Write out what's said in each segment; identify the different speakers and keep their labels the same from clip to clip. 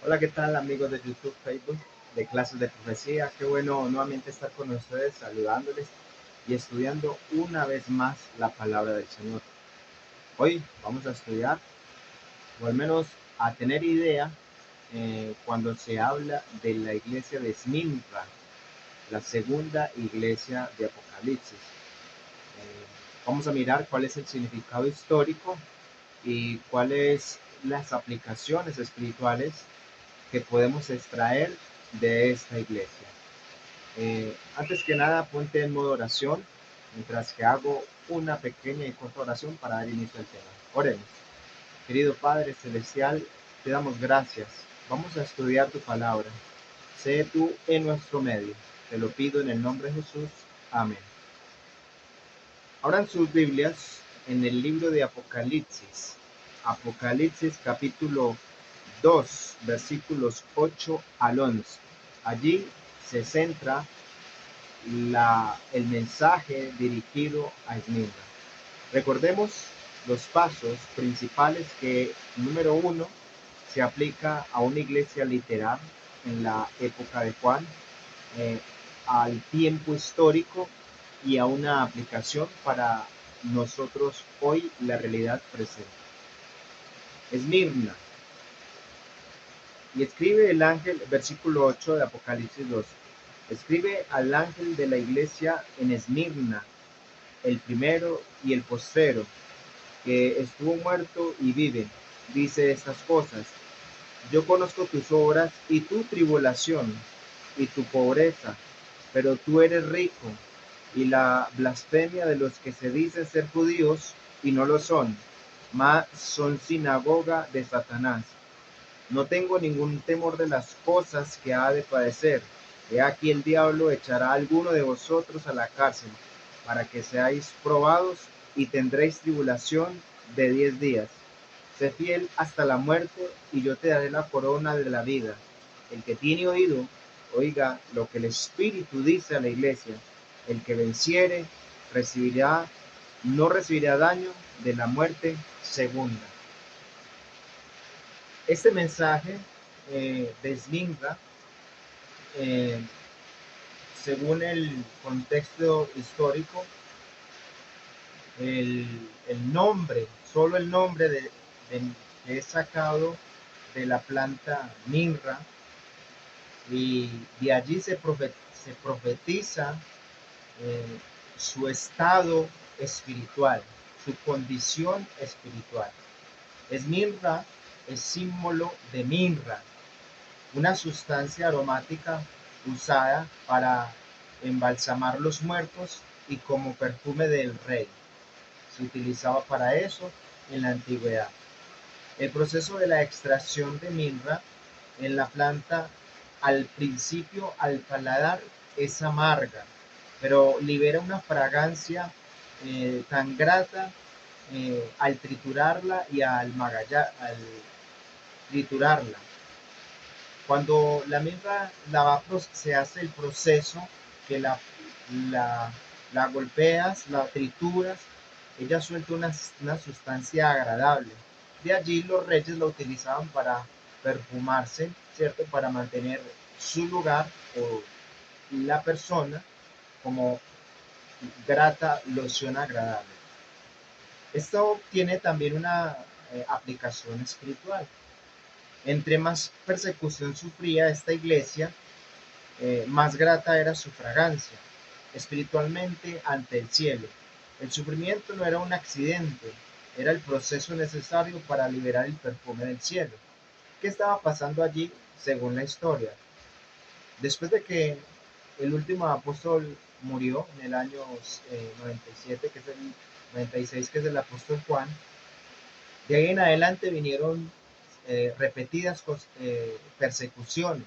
Speaker 1: Hola, ¿qué tal amigos de YouTube, Facebook, de Clases de Profecía? Qué bueno nuevamente estar con ustedes, saludándoles y estudiando una vez más la palabra del Señor. Hoy vamos a estudiar, o al menos a tener idea, cuando se habla de la iglesia de Esmirna, la segunda iglesia de Apocalipsis. Vamos a mirar cuál es el significado histórico y cuáles las aplicaciones espirituales que podemos extraer de esta iglesia. Antes que nada, ponte en modo oración, mientras que hago una pequeña y corta oración para dar inicio al tema. Oremos. Querido Padre Celestial, te damos gracias. Vamos a estudiar tu palabra. Sé tú en nuestro medio. Te lo pido en el nombre de Jesús. Amén. Abran sus Biblias en el libro de Apocalipsis. Apocalipsis capítulo 2, versículos 8 al 11. Allí se centra el mensaje dirigido a Esmirna. Recordemos los pasos principales que, número uno, se aplica a una iglesia literal en la época de Juan, eh, al tiempo histórico y a una aplicación para nosotros hoy, la realidad presente. Esmirna. Y escribe el ángel, versículo 8 de Apocalipsis 2. Escribe al ángel de la iglesia en Esmirna, el primero y el postrero, que estuvo muerto y vive. Dice estas cosas: yo conozco tus obras y tu tribulación y tu pobreza, pero tú eres rico, y la blasfemia de los que se dicen ser judíos y no lo son, mas son sinagoga de Satanás. No tengo ningún temor de las cosas que ha de padecer. He aquí el diablo echará a alguno de vosotros a la cárcel, para que seáis probados y tendréis tribulación de 10 días. Sé fiel hasta la muerte, y yo te daré la corona de la vida. El que tiene oído, oiga lo que el Espíritu dice a la iglesia. El que venciere recibirá, no recibirá daño de la muerte segunda. Este mensaje deslinda, eh, según el contexto histórico, el, el nombre, solo el nombre que es sacado de la planta mirra, y de allí se profetiza eh, su estado espiritual, su condición espiritual. Esmirra es símbolo de mirra, una sustancia aromática usada para embalsamar los muertos y como perfume del rey. Se utilizaba para eso en la antigüedad. El proceso de la extracción de mirra en la planta, al principio al paladar es amarga, pero libera una fragancia tan grata al triturarla y al triturarla. Cuando la mirra se hace el proceso que la, la golpeas, la trituras, ella suelta una sustancia agradable. De allí los reyes la utilizaban para perfumarse, ¿cierto? Para mantener su lugar o la persona como grata loción agradable. Esto tiene también una aplicación espiritual. Entre más persecución sufría esta iglesia, más grata era su fragancia espiritualmente ante el cielo. El sufrimiento no era un accidente, era el proceso necesario para liberar el perfume del cielo. ¿Qué estaba pasando allí según la historia? Después de que el último apóstol murió en el año 97, que es el 96, que es el apóstol Juan, de ahí en adelante vinieron repetidas persecuciones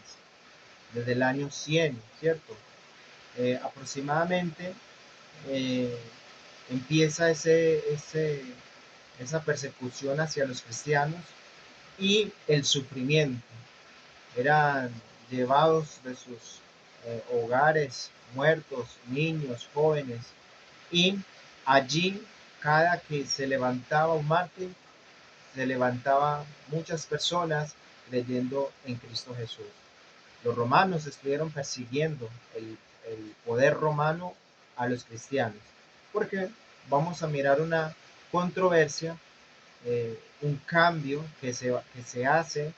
Speaker 1: desde el año 100, ¿cierto? Aproximadamente eh, empieza esa persecución hacia los cristianos y el sufrimiento. Eran llevados de sus hogares, muertos, niños, jóvenes, y allí cada que se levantaba un mártir, se levantaban muchas personas creyendo en Cristo Jesús. Los romanos estuvieron persiguiendo el poder romano a los cristianos, porque vamos a mirar una controversia, un cambio que se hace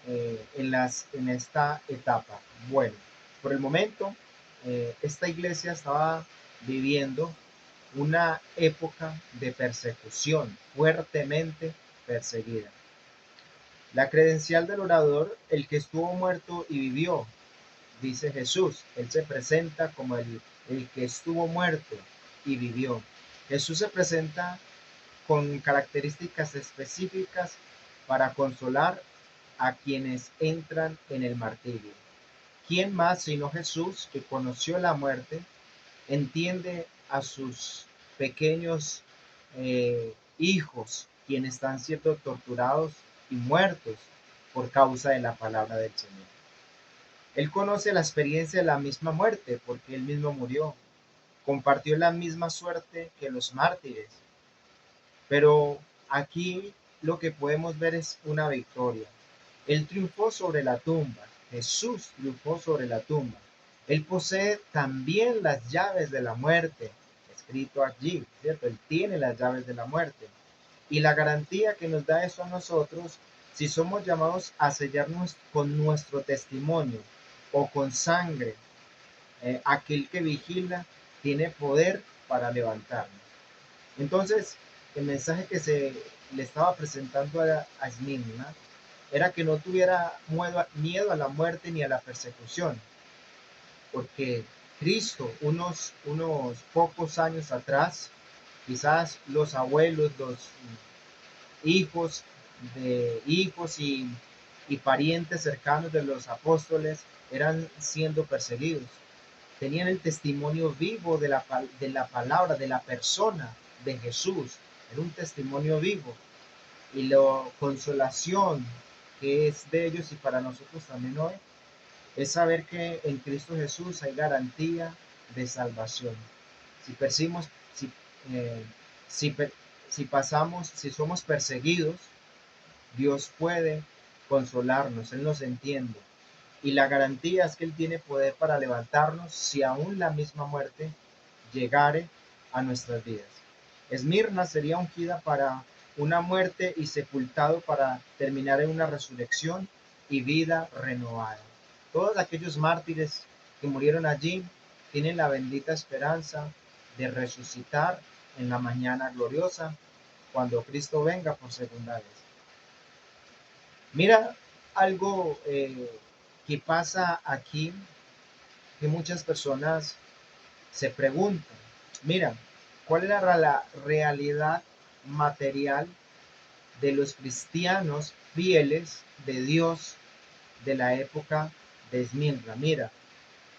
Speaker 1: en esta etapa. Bueno, por el momento, esta iglesia estaba viviendo una época de persecución, fuertemente perseguida. La credencial del orador, el que estuvo muerto y vivió, dice Jesús. Él se presenta como el que estuvo muerto y vivió. Jesús se presenta con características específicas para consolar a quienes entran en el martirio. ¿Quién más sino Jesús, que conoció la muerte, entiende a sus pequeños hijos, quienes están siendo torturados y muertos por causa de la palabra del Señor? Él conoce la experiencia de la misma muerte, porque él mismo murió, compartió la misma suerte que los mártires, pero aquí lo que podemos ver es una victoria. Él triunfó sobre la tumba. Jesús triunfó sobre la tumba. Él posee también las llaves de la muerte, escrito allí, ¿cierto? Él tiene las llaves de la muerte. Y la garantía que nos da eso a nosotros, si somos llamados a sellarnos con nuestro testimonio o con sangre, aquel que vigila tiene poder para levantarnos. Entonces, el mensaje que se le estaba presentando a Esmirna era que no tuviera miedo a la muerte ni a la persecución, porque Cristo, unos pocos años atrás, quizás los abuelos, los hijos de hijos y parientes cercanos de los apóstoles eran siendo perseguidos. Tenían el testimonio vivo de la palabra, de la persona de Jesús. Era un testimonio vivo. Y la consolación que es de ellos y para nosotros también hoy es saber que en Cristo Jesús hay garantía de salvación. Si percibimos, si, eh, si, si pasamos, si somos perseguidos, Dios puede consolarnos, Él nos entiende. Y la garantía es que Él tiene poder para levantarnos si aún la misma muerte llegare a nuestras vidas. Esmirna sería ungida para una muerte y sepultado para terminar en una resurrección y vida renovada. Todos aquellos mártires que murieron allí tienen la bendita esperanza de resucitar en la mañana gloriosa cuando Cristo venga por segunda vez. Mira algo que pasa aquí, que muchas personas se preguntan. Mira, ¿cuál era la realidad material de los cristianos fieles de Dios de la época de Esmirna? Mira,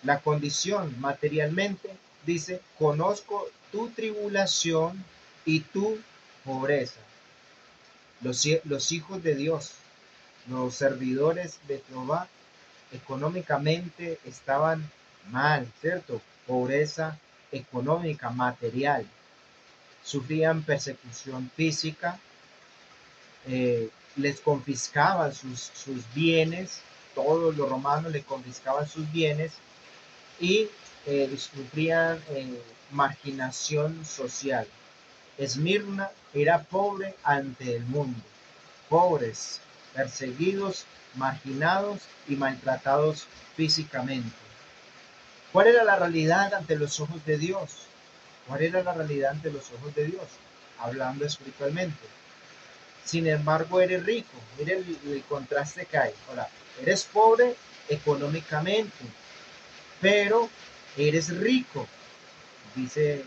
Speaker 1: la condición materialmente dice: conozco tu tribulación y tu pobreza. Los hijos de Dios, los servidores de Jehová, económicamente estaban mal, ¿cierto? Pobreza económica, material. Sufrían persecución física, les confiscaban sus bienes, todos los romanos le confiscaban sus bienes y sufrían marginación social. Esmirna era pobre ante el mundo, pobres, perseguidos, marginados y maltratados físicamente. ¿Cuál era la realidad ante los ojos de Dios? ¿Cuál era la realidad ante los ojos de Dios? Hablando espiritualmente. Sin embargo, eres rico. Mire el contraste que hay. Ahora, eres pobre económicamente, pero eres rico. Dice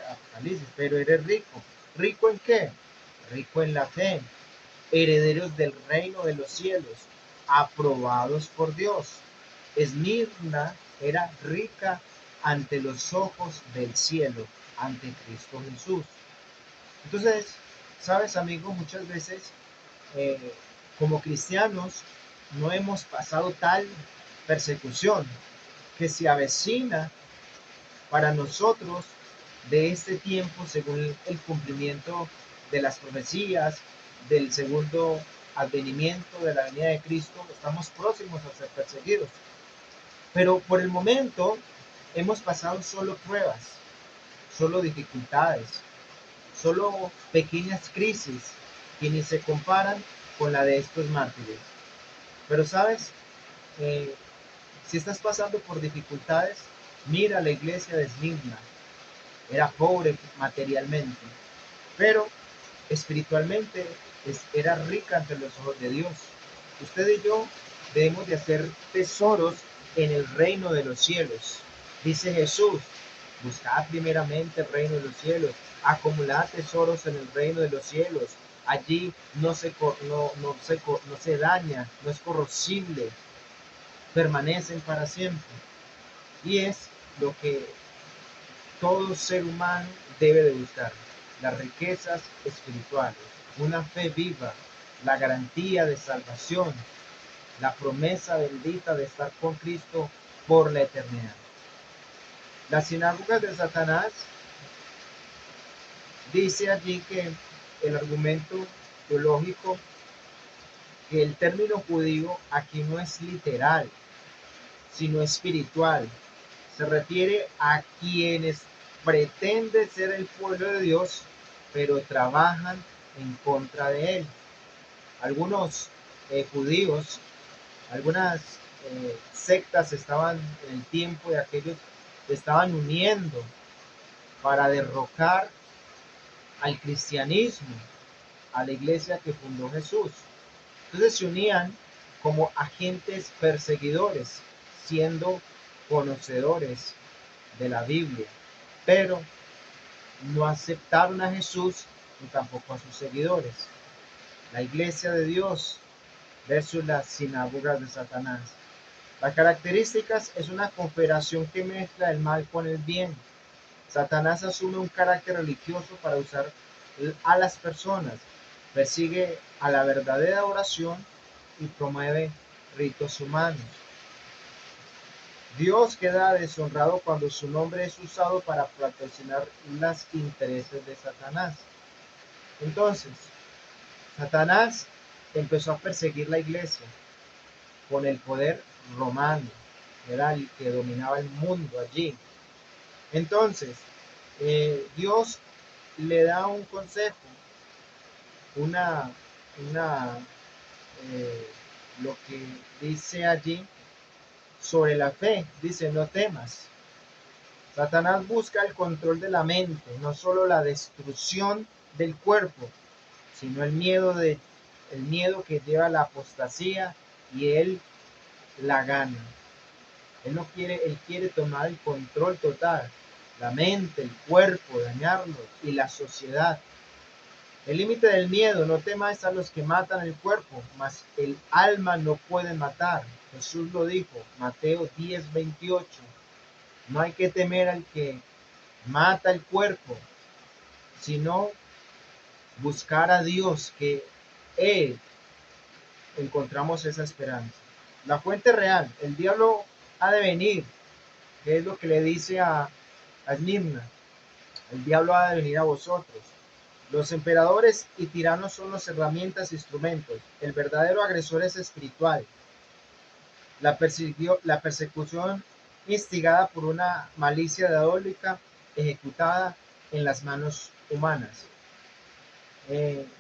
Speaker 1: Apocalipsis, pero eres rico. ¿Rico en qué? Rico en la fe. Herederos del reino de los cielos, aprobados por Dios. Esmirna era rica ante los ojos del cielo, ante Cristo Jesús. Entonces, sabes, amigo, muchas veces como cristianos no hemos pasado tal persecución que se avecina para nosotros de este tiempo según el cumplimiento de las profecías del segundo advenimiento de la venida de Cristo, estamos próximos a ser perseguidos. Pero por el momento hemos pasado solo pruebas, solo dificultades, solo pequeñas crisis que ni se comparan con la de estos mártires. Pero sabes, Eh, si estás pasando por dificultades, mira la iglesia de Esmirna. Era pobre materialmente, pero espiritualmente era rica ante los ojos de Dios. Usted y yo debemos de hacer tesoros en el reino de los cielos. Dice Jesús, buscad primeramente el reino de los cielos, acumulad tesoros en el reino de los cielos. Allí no se daña, no es corrosible, permanecen para siempre. Y es lo que todo ser humano debe de buscar: las riquezas espirituales, una fe viva, la garantía de salvación, la promesa bendita de estar con Cristo por la eternidad. Las sinagogas de Satanás, dice allí que el argumento teológico, que el término judío aquí no es literal, sino espiritual. Se refiere a quienes pretenden ser el pueblo de Dios, pero trabajan en contra de él. Algunos judíos, algunas sectas estaban en el tiempo de aquellos que estaban uniendo para derrocar al cristianismo, a la iglesia que fundó Jesús. Entonces se unían como agentes perseguidores, siendo conocedores de la Biblia, pero no aceptaron a Jesús ni tampoco a sus seguidores. La iglesia de Dios versus las sinagogas de Satanás. Las características es una confederación que mezcla el mal con el bien. Satanás asume un carácter religioso para usar a las personas, persigue a la verdadera oración y promueve ritos humanos. Dios queda deshonrado cuando su nombre es usado para patrocinar los intereses de Satanás. Entonces, Satanás empezó a perseguir la iglesia con el poder romano, era el que dominaba el mundo allí. Entonces, Dios le da un consejo, una, una lo que dice allí sobre la fe. Dice: no temas. Satanás busca el control de la mente, no solo la destrucción del cuerpo, sino el miedo que lleva a la apostasía, y él la gana. Él quiere tomar el control total, la mente, el cuerpo, dañarlo, y la sociedad. El límite del miedo: no temáis a los que matan el cuerpo, mas el alma no pueden matar. Jesús lo dijo, Mateo 10:28. No hay que temer al que mata el cuerpo, sino buscar a Dios, que Él encontramos esa esperanza. La fuente real: el diablo ha de venir, que es lo que le dice a Esmirna. El diablo ha de venir a vosotros. Los emperadores y tiranos son las herramientas e instrumentos. El verdadero agresor es espiritual. La persecución instigada por una malicia diabólica ejecutada en las manos humanas.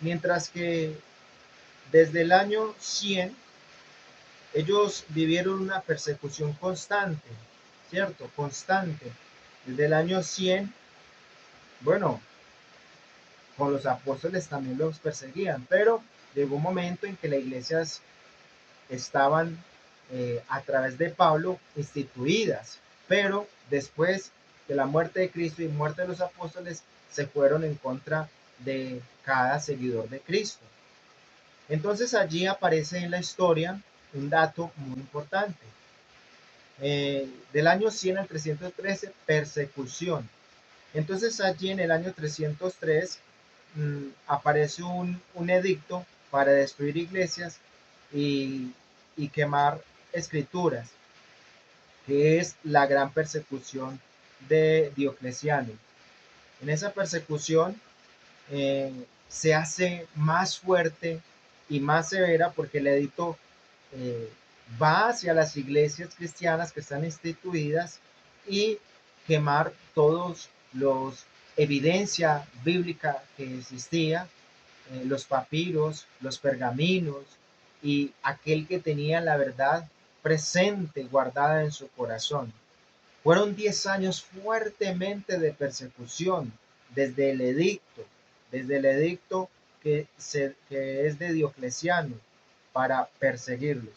Speaker 1: Mientras que desde el año 100 ellos vivieron una persecución constante, ¿cierto? Constante. Desde el año 100, bueno, con los apóstoles también los perseguían, pero llegó un momento en que las iglesias estaban a través de Pablo instituidas, pero después de la muerte de Cristo y muerte de los apóstoles se fueron en contra de cada seguidor de Cristo. Entonces allí aparece en la historia un dato muy importante. Del año 100 al 313, persecución. Entonces allí en el año 303 aparece un edicto para destruir iglesias y, y quemar escrituras, que es la gran persecución de Diocleciano. En esa persecución se hace más fuerte y más severa, porque el edicto eh, va hacia las iglesias cristianas que están instituidas y quemar todos los evidencia bíblica que existía, los papiros, los pergaminos y aquel que tenía la verdad presente, guardada en su corazón. Fueron 10 años fuertemente de persecución desde el edicto que es de Diocleciano para perseguirlos.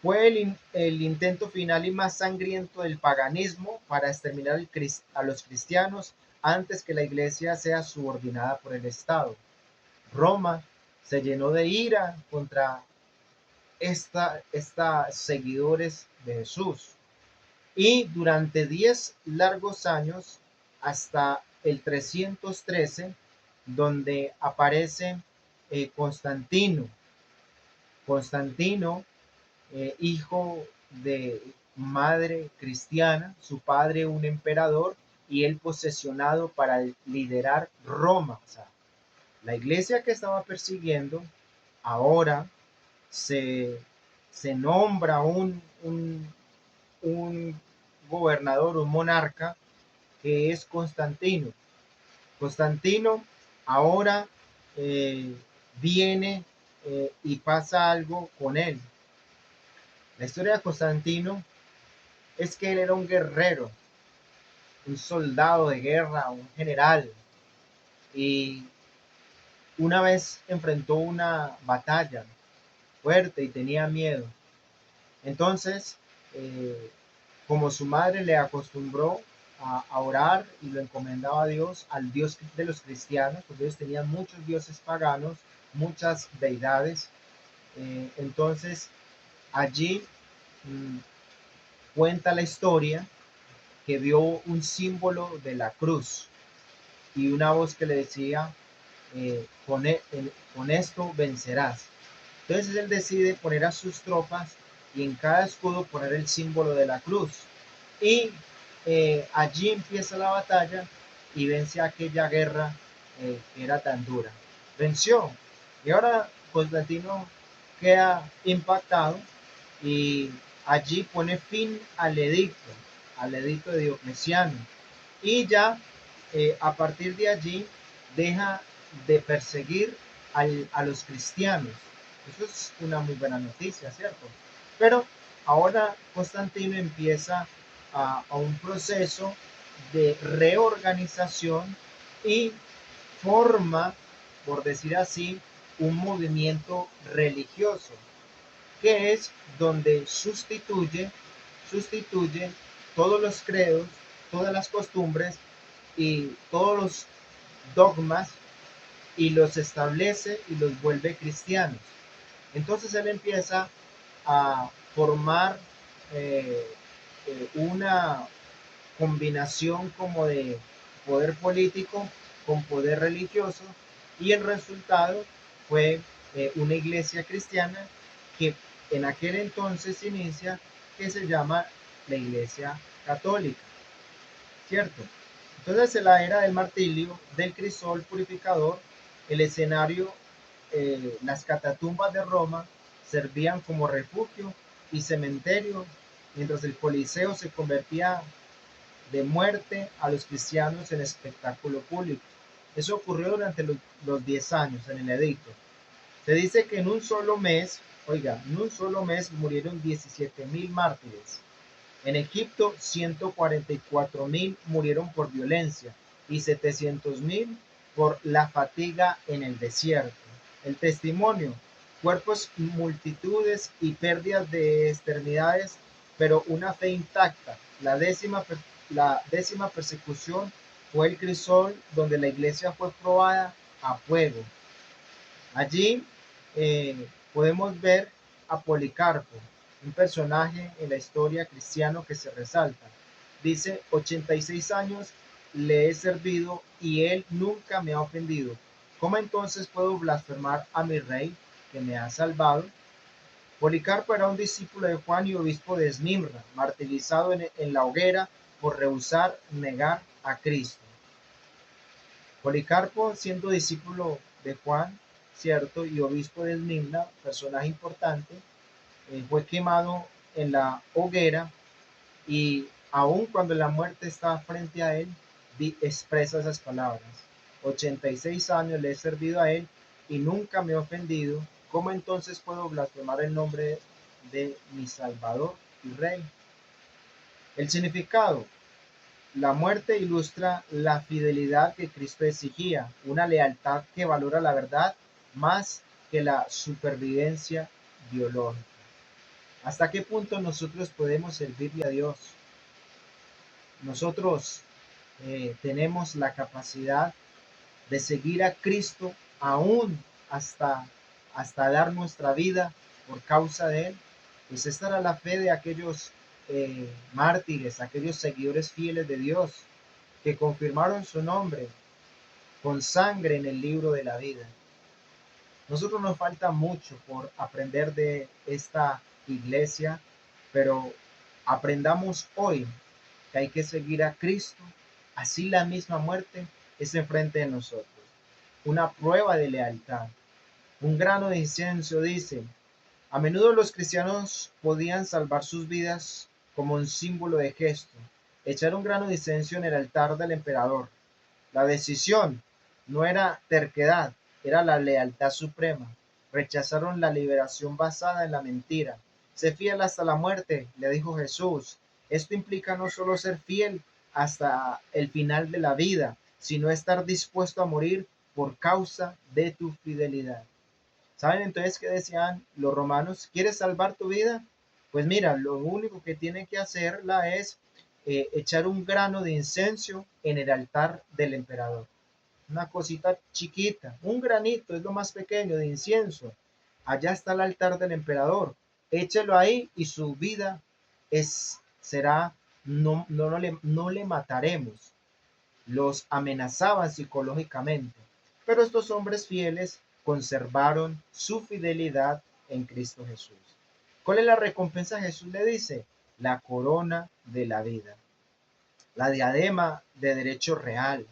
Speaker 1: Fue el intento final y más sangriento del paganismo para exterminar a los cristianos antes que la iglesia sea subordinada por el Estado. Roma se llenó de ira contra esta seguidores de Jesús. Y durante 10 largos años, hasta el 313, donde aparece Constantino. Constantino, hijo de madre cristiana, su padre un emperador y él posesionado para liderar Roma. O sea, la iglesia que estaba persiguiendo, ahora se, se nombra un gobernador, un monarca, que es Constantino. Constantino ahora eh, viene y pasa algo con él. La historia de Constantino es que él era un guerrero, un soldado de guerra, un general, y una vez enfrentó una batalla fuerte y tenía miedo. Entonces, eh, como su madre le acostumbró a orar y lo encomendaba a Dios, al Dios de los cristianos, porque ellos tenían muchos dioses paganos, muchas deidades. Entonces, allí mmm, cuenta la historia que vio un símbolo de la cruz y una voz que le decía, con esto vencerás. Entonces él decide poner a sus tropas y en cada escudo poner el símbolo de la cruz. Y allí empieza la batalla y vence aquella guerra que era tan dura. Venció. Y ahora Constantino queda impactado y allí pone fin al edicto de Diocleciano. Y ya a partir de allí deja de perseguir a los cristianos. Eso es una muy buena noticia, ¿cierto? Pero ahora Constantino empieza a un proceso de reorganización y forma, por decir así, un movimiento religioso, que es donde sustituye todos los credos, todas las costumbres y todos los dogmas y los establece y los vuelve cristianos. Entonces él empieza a formar eh, una combinación como de poder político con poder religioso y el resultado fue una iglesia cristiana que en aquel entonces inicia, que se llama la iglesia católica, ¿cierto? Entonces en la era del martirio, del crisol purificador, el escenario, las catatumbas de Roma servían como refugio y cementerio, mientras el Coliseo se convertía de muerte a los cristianos en espectáculo público. Eso ocurrió durante los 10 años en el edicto. Se dice que en un solo mes, oiga, en un solo mes murieron 17.000 mártires. En Egipto, 144.000 murieron por violencia y 700.000 por la fatiga en el desierto. El testimonio, cuerpos, multitudes y pérdidas de extremidades, pero una fe intacta. La décima persecución fue el crisol, donde la iglesia fue probada a fuego. Allí podemos ver a Policarpo, un personaje en la historia cristiana que se resalta. Dice, 86 años le he servido y él nunca me ha ofendido. ¿Cómo entonces puedo blasfemar a mi rey que me ha salvado? Policarpo era un discípulo de Juan y obispo de Esmirna, martirizado en la hoguera por rehusar negar a Cristo. Policarpo, siendo discípulo de Juan, ¿cierto? Y obispo de Esmirna, personaje importante, fue quemado en la hoguera y aun cuando la muerte estaba frente a él, expresa esas palabras. 86 años le he servido a él y nunca me he ofendido. ¿Cómo entonces puedo blasfemar el nombre de mi Salvador y Rey? El significado. La muerte ilustra la fidelidad que Cristo exigía, una lealtad que valora la verdad más que la supervivencia biológica. ¿Hasta qué punto nosotros podemos servirle a Dios? Nosotros tenemos la capacidad de seguir a Cristo aún hasta, hasta dar nuestra vida por causa de Él. Pues esta era la fe de aquellos mártires, aquellos seguidores fieles de Dios que confirmaron su nombre con sangre en el libro de la vida. Nosotros nos falta mucho por aprender de esta iglesia, pero aprendamos hoy que hay que seguir a Cristo, así la misma muerte es enfrente de nosotros. Una prueba de lealtad. Un grano de incienso dice, a menudo los cristianos podían salvar sus vidas como un símbolo de gesto, echar un grano de incienso en el altar del emperador. La decisión no era terquedad, era la lealtad suprema. Rechazaron la liberación basada en la mentira. Sé fiel hasta la muerte, le dijo Jesús. Esto implica no solo ser fiel hasta el final de la vida, sino estar dispuesto a morir por causa de tu fidelidad. ¿Saben entonces qué decían los romanos? ¿Quieres salvar tu vida? Pues mira, lo único que tiene que hacerla es echar un grano de incienso en el altar del emperador. Una cosita chiquita, un granito, es lo más pequeño de incienso. Allá está el altar del emperador. Échelo ahí y su vida será, no le mataremos. Los amenazaban psicológicamente, pero estos hombres fieles conservaron su fidelidad en Cristo Jesús. ¿Cuál es la recompensa? Jesús le dice, la corona de la vida, la diadema de derecho real,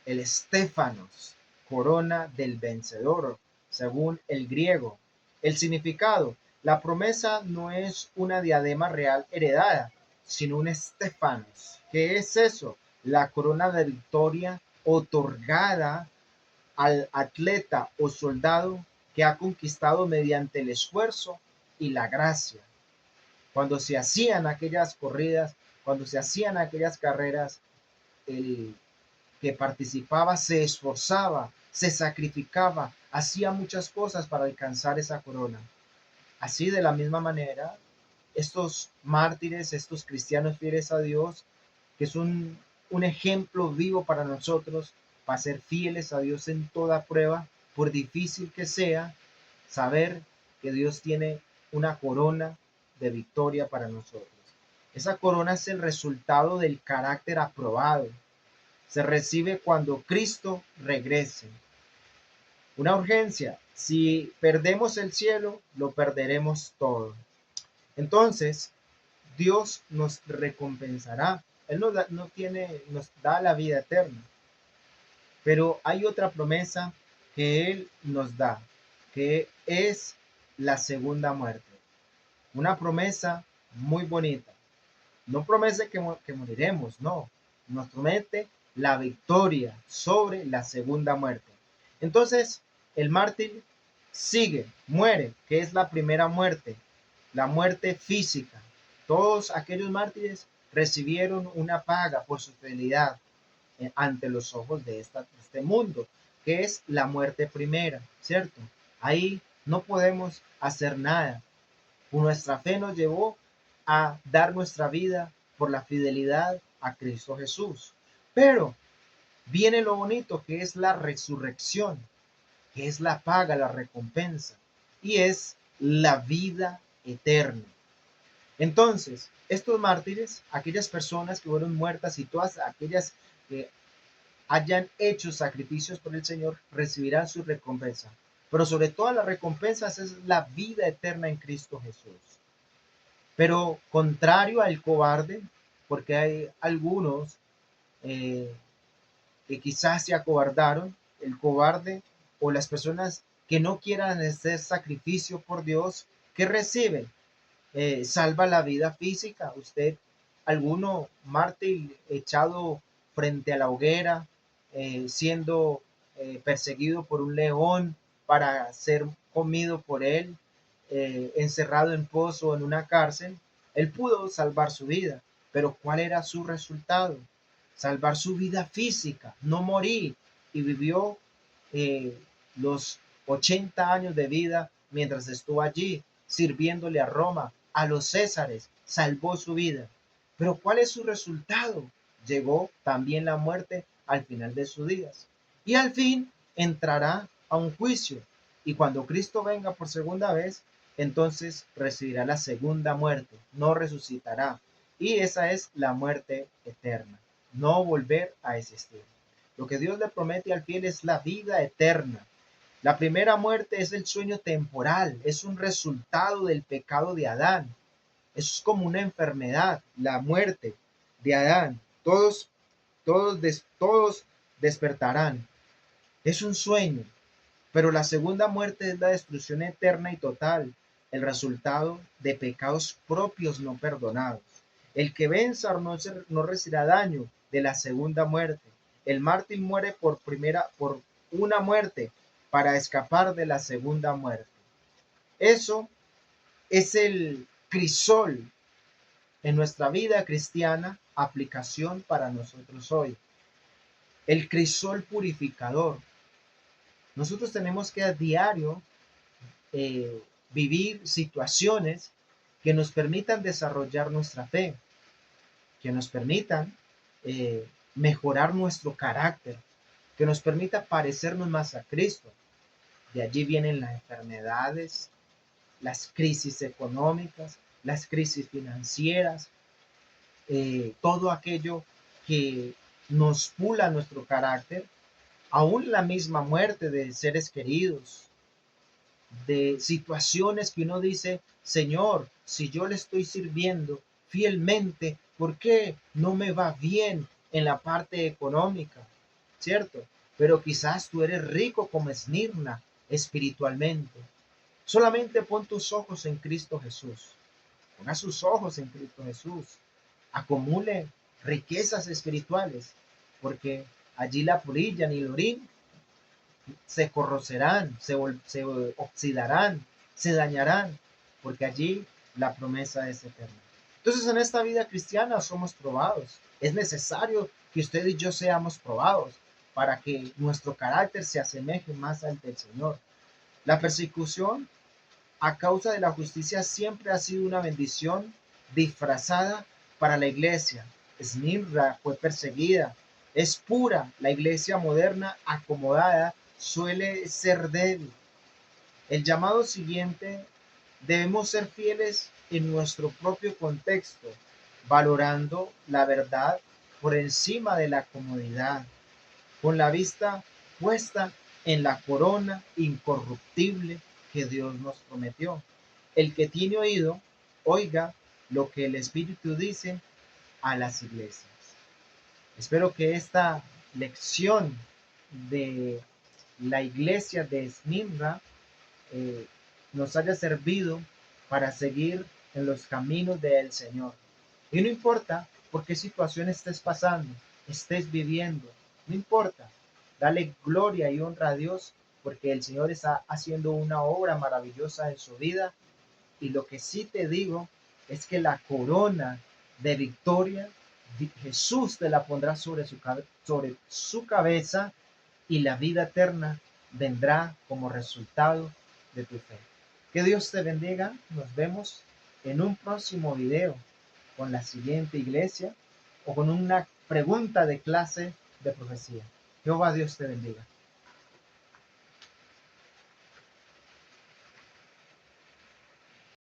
Speaker 1: el estéfanos, corona del vencedor, según el griego. El significado, la promesa no es una diadema real heredada, sino un estéfanos. ¿Qué es eso? La corona de victoria otorgada al atleta o soldado que ha conquistado mediante el esfuerzo y la gracia. Cuando se hacían aquellas corridas, cuando se hacían aquellas carreras, el que participaba se esforzaba, se sacrificaba, hacía muchas cosas para alcanzar esa corona. Así de la misma manera, estos mártires, estos cristianos fieles a Dios, que es un ejemplo vivo para nosotros, para ser fieles a Dios en toda prueba, por difícil que sea, saber que Dios tiene una corona de victoria para nosotros. Esa corona es el resultado del carácter aprobado. Se recibe cuando Cristo regrese. Una urgencia. Si perdemos el cielo, lo perderemos todo. Entonces, Dios nos recompensará. Él nos da la vida eterna. Pero hay otra promesa que Él nos da, que es la segunda muerte. Una promesa muy bonita. No promete que moriremos, no. Nos promete la victoria sobre la segunda muerte. Entonces, el mártir sigue, muere, que es la primera muerte, la muerte física. Todos aquellos mártires recibieron una paga por su fidelidad ante los ojos de este mundo, que es la muerte primera, ¿cierto? Ahí no podemos hacer nada. Nuestra fe nos llevó a dar nuestra vida por la fidelidad a Cristo Jesús. Pero viene lo bonito, que es la resurrección, que es la paga, la recompensa, y es la vida eterna. Entonces, estos mártires, aquellas personas que fueron muertas y todas aquellas que hayan hecho sacrificios por el Señor, recibirán su recompensa. Pero sobre todas las recompensas es la vida eterna en Cristo Jesús. Pero contrario al cobarde, porque hay algunos que quizás se acobardaron, el cobarde o las personas que no quieran hacer sacrificio por Dios, ¿qué reciben? Salva la vida física. Usted, alguno mártir echado frente a la hoguera, siendo perseguido por un león para ser comido por él, encerrado en pozo en una cárcel, él pudo salvar su vida, pero ¿cuál era su resultado? Salvar su vida física, no morir, y vivió eh, los 80 años de vida mientras estuvo allí sirviéndole a Roma, a los Césares, salvó su vida. Pero ¿cuál es su resultado? Llegó también la muerte al final de sus días. Y al fin entrará a un juicio. Y cuando Cristo venga por segunda vez, entonces recibirá la segunda muerte, no resucitará. Y esa es la muerte eterna, no volver a existir. Lo que Dios le promete al fiel es la vida eterna. La primera muerte es el sueño temporal, es un resultado del pecado de Adán. Es como una enfermedad, la muerte de Adán. Todos despertarán. Es un sueño, pero la segunda muerte es la destrucción eterna y total, el resultado de pecados propios no perdonados. El que venza no recibirá daño de la segunda muerte. El mártir muere por una muerte para escapar de la segunda muerte. Eso es el crisol en nuestra vida cristiana, aplicación para nosotros hoy. El crisol purificador. Nosotros tenemos que a diario vivir situaciones que nos permitan desarrollar nuestra fe, que nos permitan mejorar nuestro carácter, que nos permita parecernos más a Cristo. De allí vienen las enfermedades, las crisis económicas, las crisis financieras, todo aquello que nos pula nuestro carácter, aún la misma muerte de seres queridos, de situaciones que uno dice, Señor, si yo le estoy sirviendo fielmente, ¿por qué no me va bien en la parte económica? ¿Cierto? Pero quizás tú eres rico como Esmirna espiritualmente. Solamente pon tus ojos en Cristo Jesús. Ponga sus ojos en Cristo Jesús. Acumule riquezas espirituales, porque allí la polilla y el orín se corrocerán, se oxidarán, se dañarán, porque allí la promesa es eterna. Entonces en esta vida cristiana somos probados. Es necesario que usted y yo seamos probados para que nuestro carácter se asemeje más al del Señor. La persecución a causa de la justicia siempre ha sido una bendición disfrazada para la iglesia. Esmirna fue perseguida. Es pura. La iglesia moderna acomodada suele ser débil. El llamado siguiente: debemos ser fieles en nuestro propio contexto, valorando la verdad por encima de la comodidad, con la vista puesta en la corona incorruptible que Dios nos prometió. El que tiene oído, oiga lo que el Espíritu dice a las iglesias. Espero que esta lección de la iglesia de Esmirna eh, nos haya servido para seguir en los caminos del Señor. Y no importa por qué situación estés pasando, estés viviendo, no importa. Dale gloria y honra a Dios porque el Señor está haciendo una obra maravillosa en su vida. Y lo que sí te digo es que la corona de victoria, Jesús te la pondrá sobre su cabeza, y la vida eterna vendrá como resultado de tu fe. Que Dios te bendiga. Nos vemos en un próximo video con la siguiente iglesia o con una pregunta de clase de profecía. Jehová Dios te bendiga.